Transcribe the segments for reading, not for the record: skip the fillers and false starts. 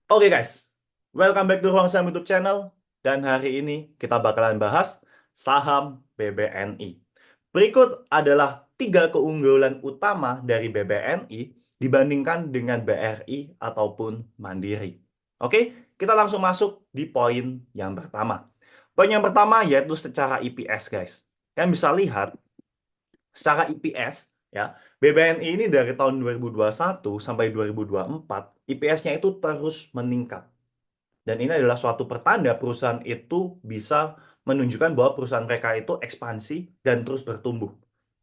Oke guys, welcome back to Ruang Saham YouTube channel. Dan hari ini kita bakalan bahas saham BBNI. Berikut adalah 3 keunggulan utama dari BBNI dibandingkan dengan BRI ataupun Mandiri. Oke, kita langsung masuk di poin yang pertama. Poin yang pertama yaitu secara EPS guys. Kalian bisa lihat secara EPS ya, BBNI ini dari tahun 2021 sampai 2024 EPS-nya itu terus meningkat. Dan ini adalah suatu pertanda perusahaan itu bisa menunjukkan bahwa perusahaan mereka itu ekspansi dan terus bertumbuh.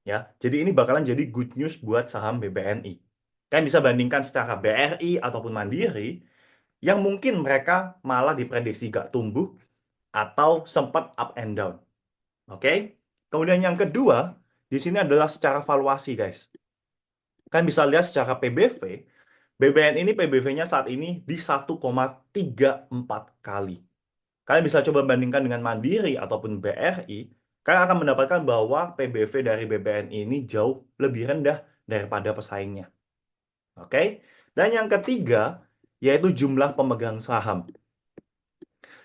Ya, jadi ini bakalan jadi good news buat saham BBNI. Kalian bisa bandingkan secara BRI ataupun Mandiri, yang mungkin mereka malah diprediksi gak tumbuh atau sempat up and down. Oke? Kemudian yang kedua, di sini adalah secara valuasi, guys. Kalian bisa lihat secara PBV, BBN ini PBV-nya saat ini di 1,34 kali. Kalian bisa coba bandingkan dengan Mandiri ataupun BRI, kalian akan mendapatkan bahwa PBV dari BBN ini jauh lebih rendah daripada pesaingnya. Oke? Dan yang ketiga, yaitu jumlah pemegang saham.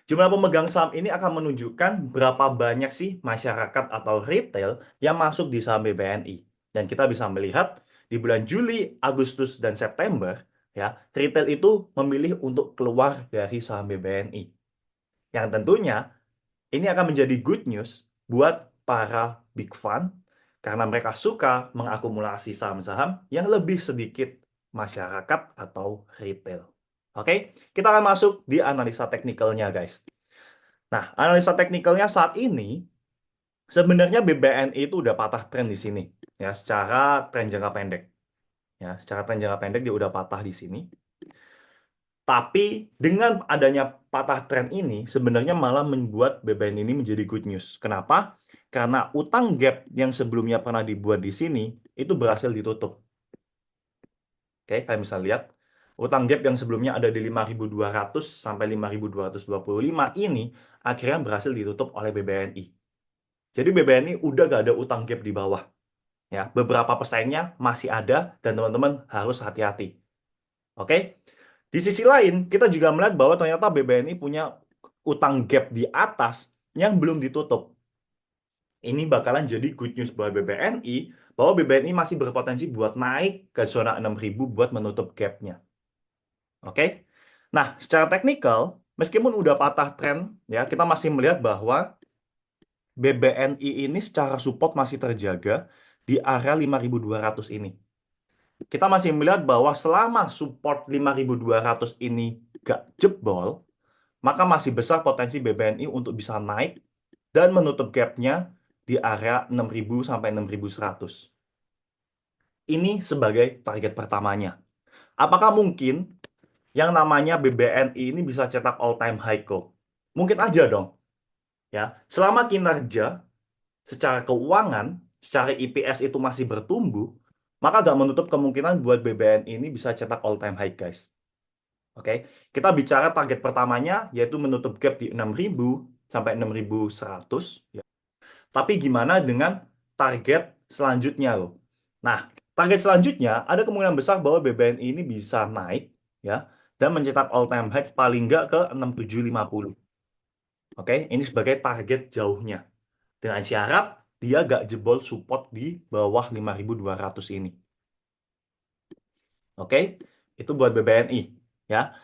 Jumlah pemegang saham ini akan menunjukkan berapa banyak sih masyarakat atau retail yang masuk di saham BBNI. Dan kita bisa melihat di bulan Juli, Agustus, dan September, ya, retail itu memilih untuk keluar dari saham BBNI. Yang tentunya ini akan menjadi good news buat para big fund karena mereka suka mengakumulasi saham-saham yang lebih sedikit masyarakat atau retail. Oke, kita akan masuk di analisa teknikalnya, guys. Nah, analisa teknikalnya saat ini sebenarnya BBNI itu udah patah tren di sini ya, secara tren jangka pendek. Ya, secara tren jangka pendek dia udah patah di sini. Tapi dengan adanya patah tren ini sebenarnya malah membuat BBNI ini menjadi good news. Kenapa? Karena utang gap yang sebelumnya pernah dibuat di sini itu berhasil ditutup. Oke, kalian bisa lihat utang gap yang sebelumnya ada di 5.200 sampai 5.225 ini akhirnya berhasil ditutup oleh BBNI. Jadi BBNI udah gak ada utang gap di bawah. Ya, beberapa pesaingnya masih ada dan teman-teman harus hati-hati. Oke? Di sisi lain, kita juga melihat bahwa ternyata BBNI punya utang gap di atas yang belum ditutup. Ini bakalan jadi good news buat BBNI bahwa BBNI masih berpotensi buat naik ke zona 6.000 buat menutup gapnya. Oke? Nah, secara teknikal, meskipun udah patah tren, ya, kita masih melihat bahwa BBNI ini secara support masih terjaga di area 5.200 ini. Kita masih melihat bahwa selama support 5.200 ini gak jebol, maka masih besar potensi BBNI untuk bisa naik dan menutup gapnya di area 6.000 sampai 6.100. Ini sebagai target pertamanya. Apakah mungkin yang namanya BBNI ini bisa cetak all time high kok? Mungkin aja dong. Ya, selama kinerja secara keuangan, secara EPS itu masih bertumbuh, maka nggak menutup kemungkinan buat BBNI ini bisa cetak all time high, guys. Oke, kita bicara target pertamanya yaitu menutup gap di 6.000 sampai 6.100. Ya. Tapi gimana dengan target selanjutnya loh? Nah, target selanjutnya ada kemungkinan besar bahwa BBNI ini bisa naik ya dan mencetak all time high paling nggak ke 6.750. Oke, ini sebagai target jauhnya. Dengan syarat dia gak jebol support di bawah 5.200 ini. Oke, itu buat BBNI ya.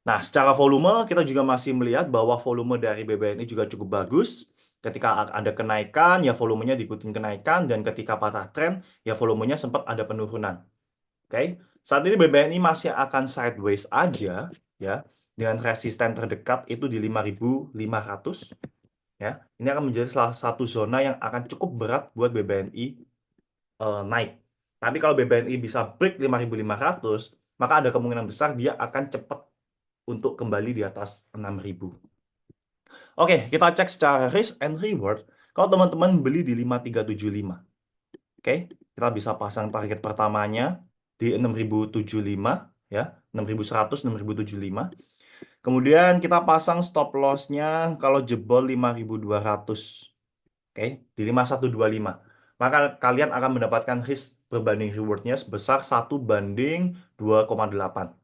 Nah, secara volume kita juga masih melihat bahwa volume dari BBNI juga cukup bagus. Ketika ada kenaikan, ya volumenya diikutin kenaikan, dan ketika patah tren, ya volumenya sempat ada penurunan. Oke, saat ini BBNI masih akan sideways aja, ya, dengan resisten terdekat itu di 5.500. Ya, ini akan menjadi salah satu zona yang akan cukup berat buat BBNI naik. Tapi kalau BBNI bisa break 5.500, maka ada kemungkinan besar dia akan cepat untuk kembali di atas 6.000. Oke, kita cek secara risk and reward. Kalau teman-teman beli di 5.375, oke, kita bisa pasang target pertamanya di 6.075, ya, 6.100, 6.075. Kemudian kita pasang stop loss-nya kalau jebol 5.200, oke, di 5.125. Maka kalian akan mendapatkan risk berbanding reward-nya sebesar 1 banding 2,8.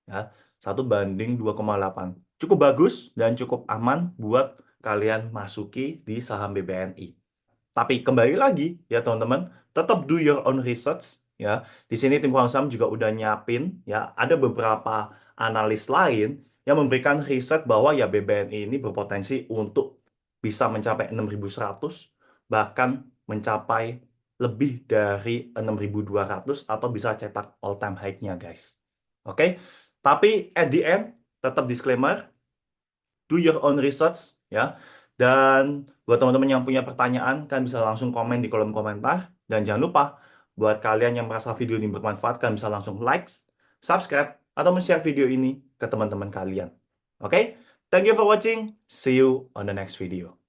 ya, 1/2,8. Cukup bagus dan cukup aman buat kalian masuki di saham BBNI. Tapi kembali lagi ya teman-teman, tetap do your own research ya. Di sini tim Sam juga udah nyiapin ya, ada beberapa analis lain yang memberikan riset bahwa ya BBNI ini berpotensi untuk bisa mencapai 6.100, bahkan mencapai lebih dari 6.200 atau bisa cetak all time high-nya guys. Oke. Tapi at the end tetap disclaimer, do your own research ya. Dan buat teman-teman yang punya pertanyaan, kalian bisa langsung komen di kolom komentar. Dan jangan lupa, buat kalian yang merasa video ini bermanfaat, kalian bisa langsung like, subscribe, atau share video ini ke teman-teman kalian. Oke? Thank you for watching. See you on the next video.